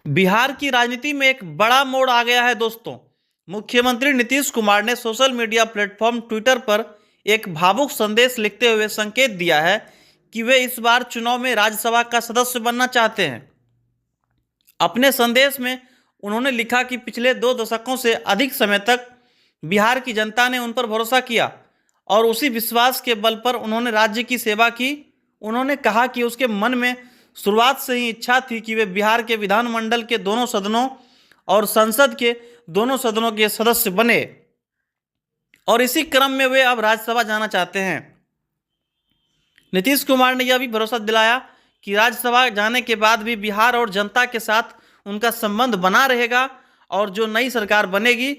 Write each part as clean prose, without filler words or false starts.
बिहार की राजनीति में एक बड़ा मोड़ आ गया है दोस्तों। मुख्यमंत्री नीतीश कुमार ने सोशल मीडिया प्लेटफॉर्म ट्विटर पर एक भावुक संदेश लिखते हुए संकेत दिया है कि वे इस बार चुनाव में राज्यसभा का सदस्य बनना चाहते हैं। अपने संदेश में उन्होंने लिखा कि पिछले 2 दशकों से अधिक समय तक बिहार की जनता ने उन पर भरोसा किया और उसी विश्वास के बल पर उन्होंने राज्य की सेवा की। उन्होंने कहा कि उसके मन में शुरुआत से ही इच्छा थी कि वे बिहार के विधानमंडल के दोनों सदनों और संसद के दोनों सदनों के सदस्य बने और इसी क्रम में वे अब राज्यसभा जाना चाहते हैं। नीतीश कुमार ने यह भी भरोसा दिलाया कि राज्यसभा जाने के बाद भी बिहार और जनता के साथ उनका संबंध बना रहेगा और जो नई सरकार बनेगी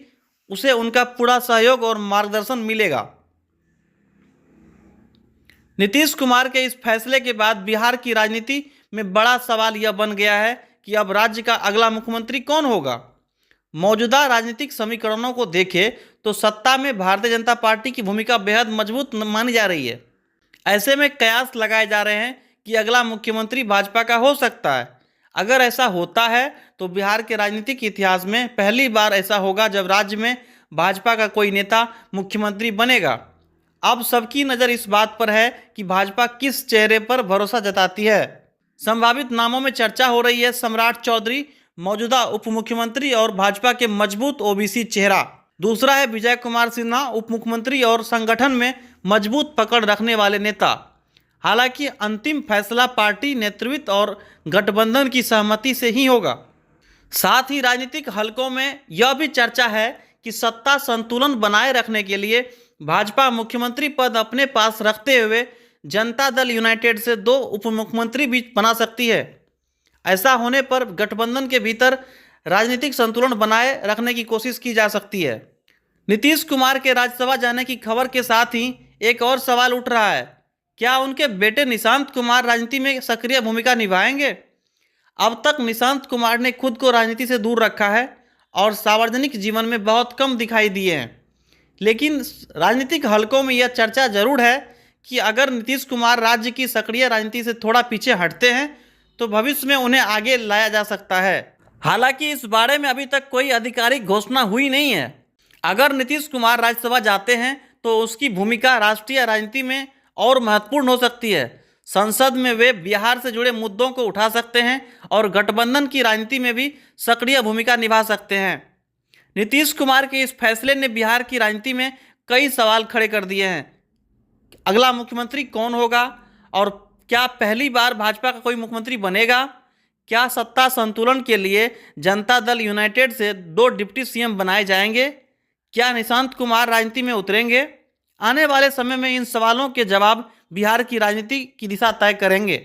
उसे उनका पूरा सहयोग और मार्गदर्शन मिलेगा। नीतीश कुमार के इस फैसले के बाद बिहार की राजनीति में बड़ा सवाल यह बन गया है कि अब राज्य का अगला मुख्यमंत्री कौन होगा। मौजूदा राजनीतिक समीकरणों को देखें तो सत्ता में भारतीय जनता पार्टी की भूमिका बेहद मजबूत मानी जा रही है। ऐसे में कयास लगाए जा रहे हैं कि अगला मुख्यमंत्री भाजपा का हो सकता है। अगर ऐसा होता है तो बिहार के राजनीतिक इतिहास में पहली बार ऐसा होगा जब राज्य में भाजपा का कोई नेता मुख्यमंत्री बनेगा। अब सबकी नज़र इस बात पर है कि भाजपा किस चेहरे पर भरोसा जताती है। संभावित नामों में चर्चा हो रही है सम्राट चौधरी, मौजूदा उप मुख्यमंत्री और भाजपा के मजबूत ओबीसी चेहरा। दूसरा है विजय कुमार सिन्हा, उप मुख्यमंत्री और संगठन में मजबूत पकड़ रखने वाले नेता। हालांकि अंतिम फैसला पार्टी नेतृत्व और गठबंधन की सहमति से ही होगा। साथ ही राजनीतिक हलकों में यह भी चर्चा है कि सत्ता संतुलन बनाए रखने के लिए भाजपा मुख्यमंत्री पद अपने पास रखते हुए जनता दल यूनाइटेड से 2 उप मुख्यमंत्री भी बना सकती है। ऐसा होने पर गठबंधन के भीतर राजनीतिक संतुलन बनाए रखने की कोशिश की जा सकती है। नीतीश कुमार के राज्यसभा जाने की खबर के साथ ही एक और सवाल उठ रहा है, क्या उनके बेटे निशांत कुमार राजनीति में सक्रिय भूमिका निभाएंगे। अब तक निशांत कुमार ने खुद को राजनीति से दूर रखा है और सार्वजनिक जीवन में बहुत कम दिखाई दिए हैं। लेकिन राजनीतिक हलकों में यह चर्चा जरूर है कि अगर नीतीश कुमार राज्य की सक्रिय राजनीति से थोड़ा पीछे हटते हैं तो भविष्य में उन्हें आगे लाया जा सकता है। हालांकि इस बारे में अभी तक कोई आधिकारिक घोषणा हुई नहीं है। अगर नीतीश कुमार राज्यसभा जाते हैं तो उसकी भूमिका राष्ट्रीय राजनीति में और महत्वपूर्ण हो सकती है। संसद में वे बिहार से जुड़े मुद्दों को उठा सकते हैं और गठबंधन की राजनीति में भी सक्रिय भूमिका निभा सकते हैं। नीतीश कुमार के इस फैसले ने बिहार की राजनीति में कई सवाल खड़े कर दिए हैं। अगला मुख्यमंत्री कौन होगा और क्या पहली बार भाजपा का कोई मुख्यमंत्री बनेगा। क्या सत्ता संतुलन के लिए जनता दल यूनाइटेड से 2 डिप्टी सीएम बनाए जाएंगे। क्या निशांत कुमार राजनीति में उतरेंगे। आने वाले समय में इन सवालों के जवाब बिहार की राजनीति की दिशा तय करेंगे।